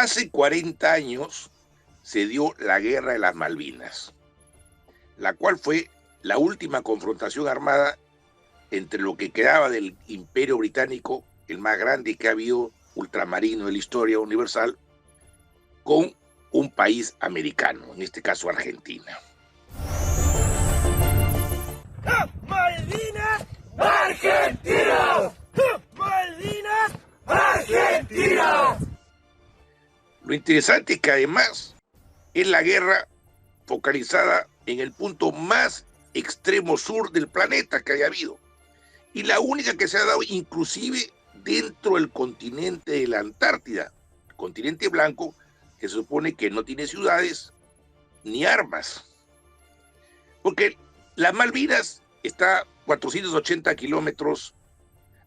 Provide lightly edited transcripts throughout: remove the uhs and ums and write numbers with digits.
Hace 40 años se dio la Guerra de las Malvinas, la cual fue la última confrontación armada entre lo que quedaba del Imperio Británico, el más grande que ha habido ultramarino de la historia universal, con un país americano, en este caso Argentina. ¡Malvinas, Argentina! ¡Malvinas, Argentina! Lo interesante es que además es la guerra focalizada en el punto más extremo sur del planeta que haya habido, y la única que se ha dado inclusive dentro del continente de la Antártida, el continente blanco, que se supone que no tiene ciudades ni armas. Porque las Malvinas está 480 kilómetros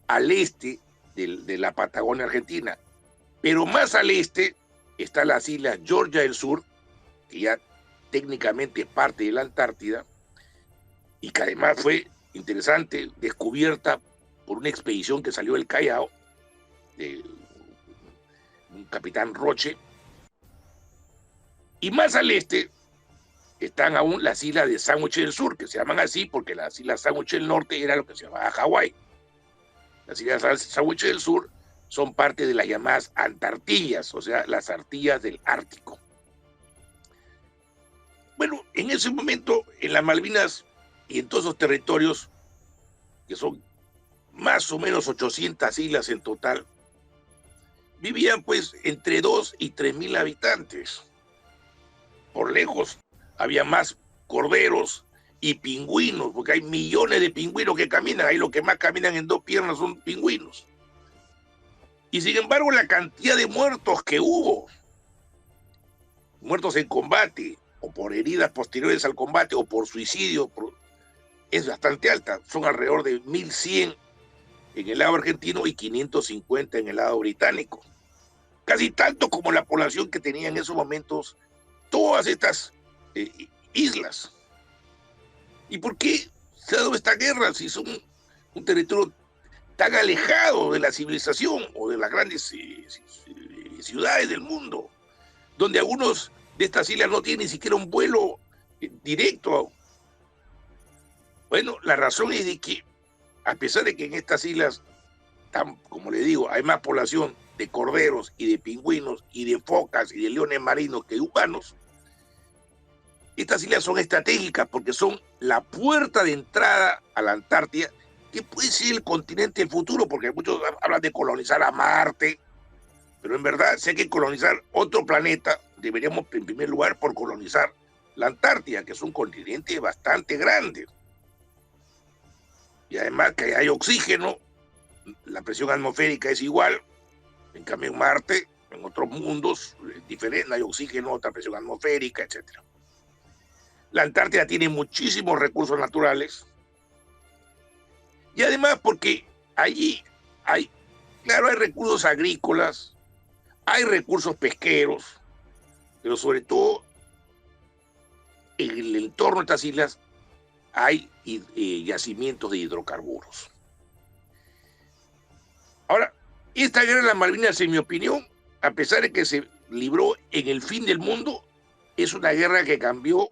al este de la Patagonia Argentina, pero más al este está las islas Georgia del Sur, que ya técnicamente es parte de la Antártida, y que además fue interesante, descubierta por una expedición que salió del Callao, de un capitán Roche. Y más al este están aún las islas de Sandwich del Sur, que se llaman así porque las islas Sandwich del Norte era lo que se llamaba Hawái. Las islas Sandwich del Sur son parte de las llamadas Antartillas, o sea, las Antillas del Ártico. Bueno, en ese momento, en las Malvinas y en todos esos territorios, que son más o menos 800 islas en total, vivían pues entre 2 y 3 mil habitantes. Por lejos había más corderos y pingüinos, porque hay millones de pingüinos que caminan, ahí lo que más caminan en 2 piernas son pingüinos. Y sin embargo la cantidad de muertos que hubo, muertos en combate, o por heridas posteriores al combate, o por suicidio, es bastante alta, son alrededor de 1.100 en el lado argentino y 550 en el lado británico. Casi tanto como la población que tenía en esos momentos todas estas islas. ¿Y por qué se ha dado esta guerra si son un territorio tan alejado de la civilización o de las grandes ciudades del mundo, donde algunos de estas islas no tienen ni siquiera un vuelo directo? Bueno, la razón es de que, a pesar de que en estas islas, como le digo, hay más población de corderos y de pingüinos y de focas y de leones marinos que de humanos, estas islas son estratégicas porque son la puerta de entrada a la Antártida, que puede ser el continente del futuro, porque muchos hablan de colonizar a Marte, pero en verdad, si hay que colonizar otro planeta, deberíamos en primer lugar por colonizar la Antártida, que es un continente bastante grande. Y además que hay oxígeno, la presión atmosférica es igual, en cambio en Marte, en otros mundos, es diferente, hay oxígeno, otra presión atmosférica, etc. La Antártida tiene muchísimos recursos naturales, y además porque allí hay recursos agrícolas, hay recursos pesqueros, pero sobre todo en el entorno de estas islas hay yacimientos de hidrocarburos. Ahora, esta guerra de las Malvinas, en mi opinión, a pesar de que se libró en el fin del mundo, es una guerra que cambió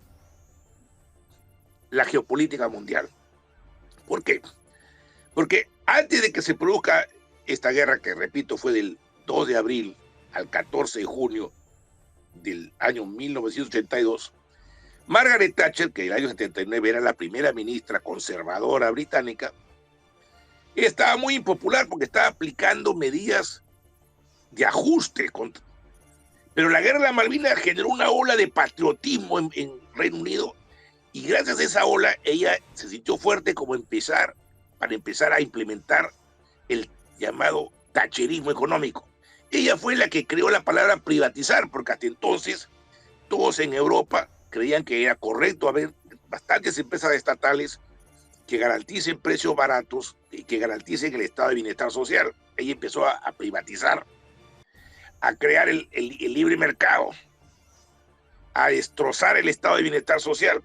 la geopolítica mundial. ¿Por qué? Porque antes de que se produzca esta guerra, que repito fue del 2 de abril al 14 de junio del año 1982, Margaret Thatcher, que en el año 79 era la primera ministra conservadora británica, estaba muy impopular porque estaba aplicando medidas de ajuste. Pero la guerra de las Malvinas generó una ola de patriotismo en Reino Unido, y gracias a esa ola ella se sintió fuerte para empezar a implementar el llamado thatcherismo económico. Ella fue la que creó la palabra privatizar, porque hasta entonces todos en Europa creían que era correcto haber bastantes empresas estatales que garanticen precios baratos y que garanticen el estado de bienestar social. Ella empezó a privatizar, a crear el libre mercado, a destrozar el estado de bienestar social,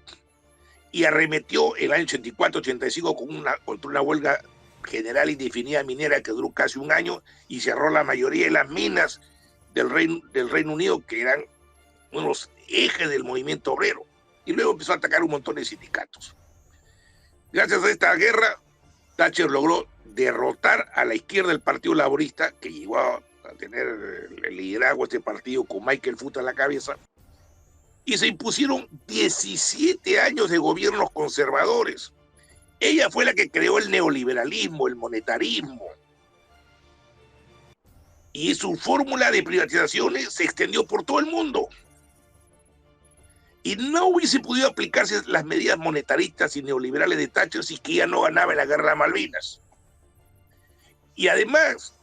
y arremetió el año 84-85 contra una huelga general indefinida minera que duró casi un año y cerró la mayoría de las minas del Reino Unido, que eran unos ejes del movimiento obrero, y luego empezó a atacar un montón de sindicatos. Gracias a esta guerra, Thatcher logró derrotar a la izquierda del Partido Laborista, que llegó a tener el liderazgo de este partido con Michael Foot a la cabeza, y se impusieron 17 años de gobiernos conservadores. Ella fue la que creó el neoliberalismo, el monetarismo, y su fórmula de privatizaciones se extendió por todo el mundo. Y no hubiese podido aplicarse las medidas monetaristas y neoliberales de Thatcher si que ella no ganaba en la guerra de Malvinas. Y además,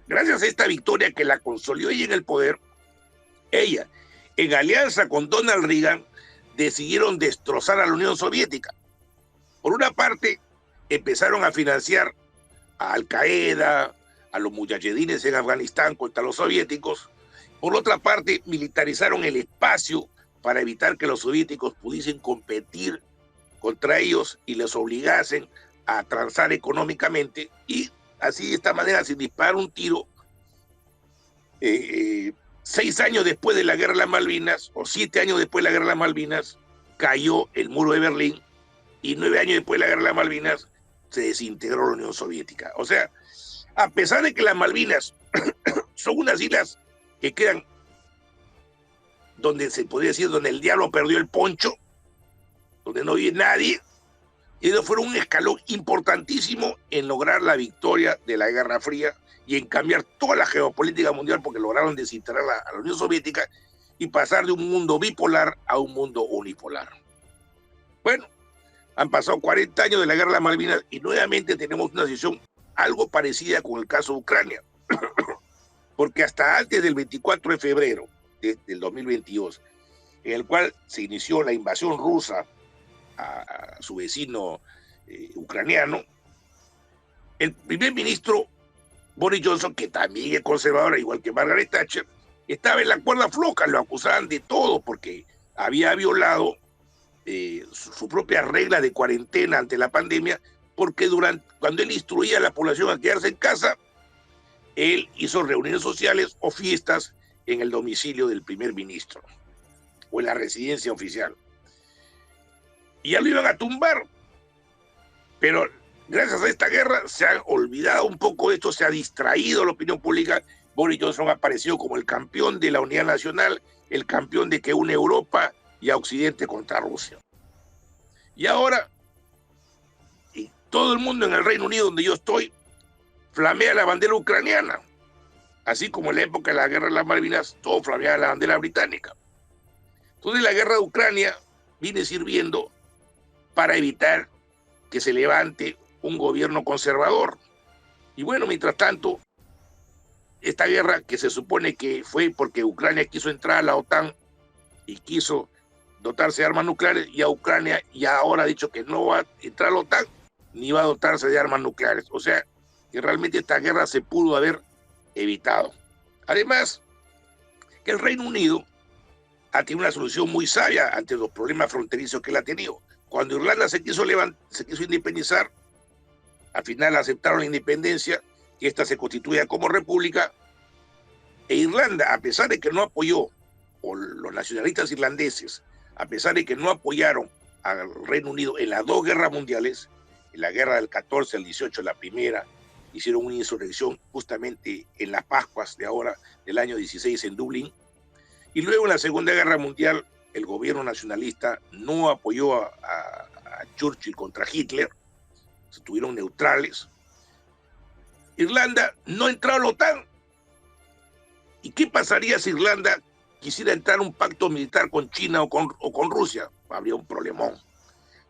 gracias a esta victoria que la consolidó ella en el poder, ella, en alianza con Donald Reagan, decidieron destrozar a la Unión Soviética. Por una parte, empezaron a financiar a Al Qaeda, a los mujahedines en Afganistán contra los soviéticos. Por otra parte, militarizaron el espacio para evitar que los soviéticos pudiesen competir contra ellos y les obligasen a transar económicamente, y así de esta manera, sin disparar un tiro, 6 años después de la guerra de las Malvinas, o 7 años después de la guerra de las Malvinas, cayó el muro de Berlín, y 9 años después de la guerra de las Malvinas se desintegró la Unión Soviética. O sea, a pesar de que las Malvinas son unas islas que quedan donde se podría decir donde el diablo perdió el poncho, donde no vive nadie, y ellos fueron un escalón importantísimo en lograr la victoria de la Guerra Fría y en cambiar toda la geopolítica mundial, porque lograron desintegrar a la Unión Soviética y pasar de un mundo bipolar a un mundo unipolar. Bueno, han pasado 40 años de la Guerra de las Malvinas y nuevamente tenemos una situación algo parecida con el caso de Ucrania, porque hasta antes del 24 de febrero del 2022, en el cual se inició la invasión rusa a su vecino ucraniano, el primer ministro Boris Johnson, que también es conservador, igual que Margaret Thatcher, estaba en la cuerda floja, lo acusaban de todo porque había violado su propia regla de cuarentena ante la pandemia, porque cuando él instruía a la población a quedarse en casa, él hizo reuniones sociales o fiestas en el domicilio del primer ministro o en la residencia oficial. Y ya lo iban a tumbar. Pero gracias a esta guerra se ha olvidado un poco esto, se ha distraído la opinión pública. Boris Johnson ha aparecido como el campeón de la unidad nacional, el campeón de que une Europa y a Occidente contra Rusia. Y ahora, y todo el mundo en el Reino Unido, donde yo estoy, flamea la bandera ucraniana. Así como en la época de la guerra de las Malvinas, todo flameaba la bandera británica. Entonces la guerra de Ucrania viene sirviendo para evitar que se levante un gobierno conservador. Y bueno, mientras tanto, esta guerra que se supone que fue porque Ucrania quiso entrar a la OTAN y quiso dotarse de armas nucleares, y a Ucrania ya ahora ha dicho que no va a entrar a la OTAN ni va a dotarse de armas nucleares. O sea, que realmente esta guerra se pudo haber evitado. Además, que el Reino Unido ha tenido una solución muy sabia ante los problemas fronterizos que él ha tenido. Cuando Irlanda se quiso independizar, al final aceptaron la independencia, que ésta se constituya como república, e Irlanda, a pesar de que no apoyó, o los nacionalistas irlandeses, a pesar de que no apoyaron al Reino Unido en las 2 guerras mundiales, en la guerra del 14 al 18, la primera, hicieron una insurrección justamente en las Pascuas de ahora, del año 16 en Dublín. Y luego en la Segunda Guerra Mundial, el gobierno nacionalista no apoyó a Churchill contra Hitler, se estuvieron neutrales. Irlanda no entró a la OTAN. ¿Y qué pasaría si Irlanda quisiera entrar a un pacto militar con China o con Rusia? Habría un problemón.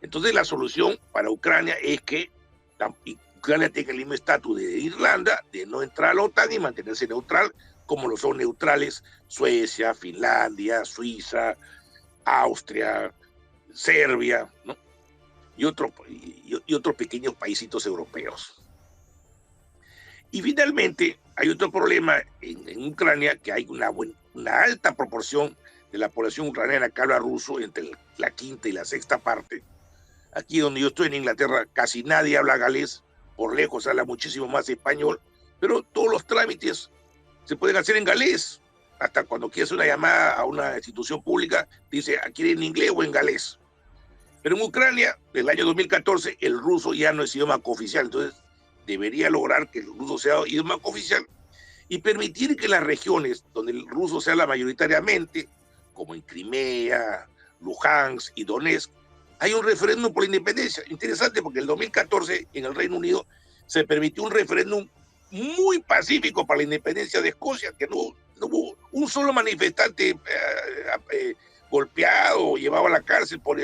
Entonces la solución para Ucrania es que Ucrania tenga el mismo estatus de Irlanda, de no entrar a la OTAN y mantenerse neutral, como lo son neutrales Suecia, Finlandia, Suiza, Austria, Serbia, ¿no? y otros pequeños paisitos europeos. Y finalmente hay otro problema en Ucrania, que hay una alta proporción de la población ucraniana que habla ruso, entre la quinta y la sexta parte. Aquí donde yo estoy en Inglaterra casi nadie habla galés, por lejos habla muchísimo más español, pero todos los trámites se pueden hacer en galés. hasta cuando quiere hacer una llamada a una institución pública, dice, ¿quiere en inglés o en galés? Pero en Ucrania, desde el año 2014, el ruso ya no es idioma cooficial, entonces debería lograr que el ruso sea idioma cooficial y permitir que las regiones donde el ruso se habla mayoritariamente, como en Crimea, Luhansk y Donetsk, hay un referéndum por la independencia. Interesante porque en el 2014 en el Reino Unido se permitió un referéndum muy pacífico para la independencia de Escocia, que no hubo un solo manifestante golpeado o llevado a la cárcel por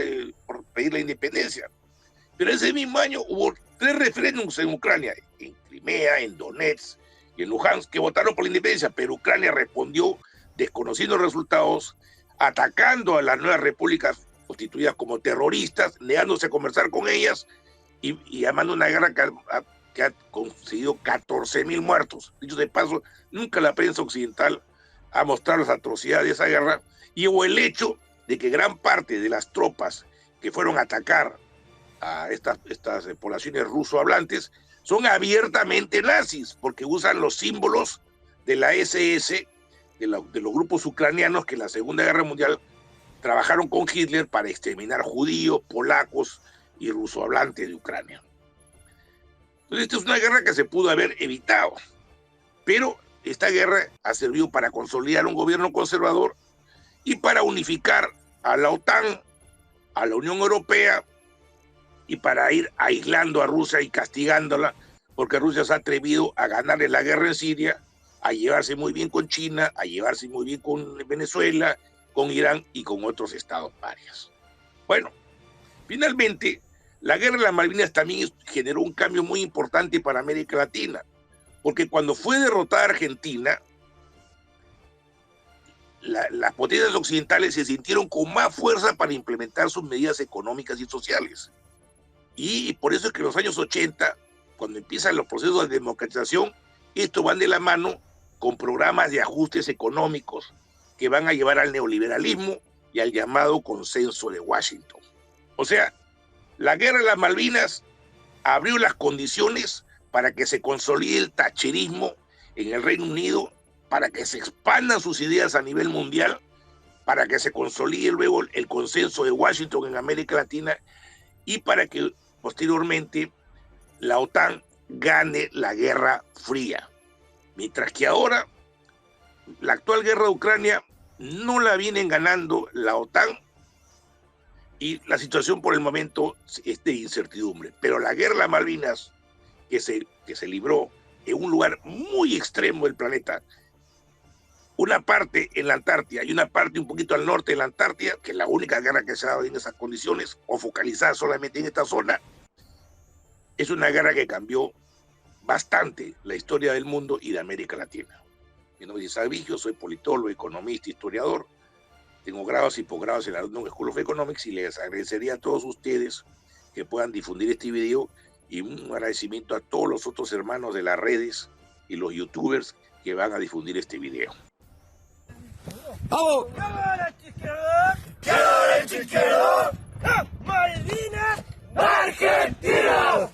pedir la independencia. Pero ese mismo año hubo 3 referéndums en Ucrania, en Crimea, en Donetsk y en Luhansk, que votaron por la independencia, pero Ucrania respondió desconociendo resultados, atacando a las nuevas repúblicas constituidas como terroristas, negándose a conversar con ellas y llamando una guerra que ha conseguido 14.000 muertos. Dicho de paso, nunca la prensa occidental ha mostrado las atrocidades de esa guerra, y hubo el hecho de que gran parte de las tropas que fueron a atacar a estas poblaciones ruso-hablantes son abiertamente nazis, porque usan los símbolos de la SS, de los grupos ucranianos que en la Segunda Guerra Mundial trabajaron con Hitler para exterminar judíos, polacos y ruso-hablantes de Ucrania. Entonces, esta es una guerra que se pudo haber evitado, pero esta guerra ha servido para consolidar un gobierno conservador y para unificar a la OTAN, a la Unión Europea, y para ir aislando a Rusia y castigándola, porque Rusia se ha atrevido a ganarle la guerra en Siria, a llevarse muy bien con China, a llevarse muy bien con Venezuela, con Irán y con otros estados parias. Bueno, finalmente, la guerra de las Malvinas también generó un cambio muy importante para América Latina, porque cuando fue derrotada Argentina, las potencias occidentales se sintieron con más fuerza para implementar sus medidas económicas y sociales. Y por eso es que en los años 80, cuando empiezan los procesos de democratización, estos van de la mano con programas de ajustes económicos que van a llevar al neoliberalismo y al llamado consenso de Washington. O sea, la guerra de las Malvinas abrió las condiciones para que se consolide el thatcherismo en el Reino Unido, para que se expandan sus ideas a nivel mundial, para que se consolide luego el consenso de Washington en América Latina y para que posteriormente la OTAN gane la Guerra Fría. Mientras que ahora la actual guerra de Ucrania no la vienen ganando la OTAN y la situación por el momento es de incertidumbre. Pero la guerra de las Malvinas que se libró en un lugar muy extremo del planeta, una parte en la Antártida y una parte un poquito al norte de la Antártida, que es la única guerra que se ha dado en esas condiciones, o focalizada solamente en esta zona, es una guerra que cambió bastante la historia del mundo y de América Latina. Mi nombre es Isaac Vigio, soy politólogo, economista, historiador, tengo grados y posgrados en la London School of Economics y les agradecería a todos ustedes que puedan difundir este video, y un agradecimiento a todos los otros hermanos de las redes y los youtubers que van a difundir este video. ¡Vamos! ¡Qué derecha izquierda! ¡Qué derecha izquierda! ¡Malvinas! ¡Argentina!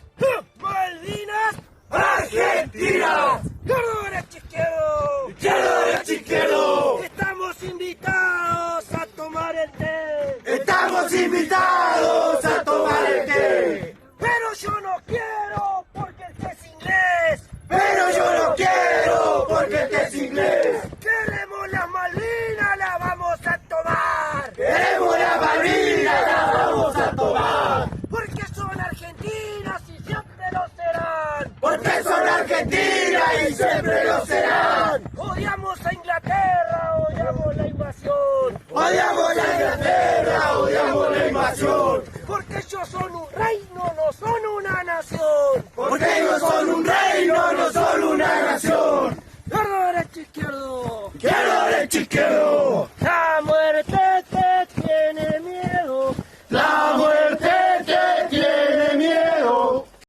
¡Malvinas! ¡Argentina! ¡Izquierdo, derecha, izquierdo! ¡Izquierdo, derecha, izquierdo! ¡Estamos invitados a tomar el té! ¡Estamos invitados a tomar el té! ¡Pero yo no quiero porque el té es inglés! ¡Pero yo no quiero porque el té es inglés! ¡Queremos las Malvinas, las vamos a tomar! ¡Queremos las Malvinas, las vamos a tomar! Porque son argentinas y siempre lo serán. Porque son argentinas y siempre lo serán. Odiamos a Inglaterra, odiamos la invasión. Odiamos a Inglaterra, odiamos la invasión. Porque ellos son un reino, no son una nación. Porque ellos son un reino, no son una nación. Izquierdo, derecha, izquierdo. Izquierdo, derecha, izquierdo. ¡La muerte!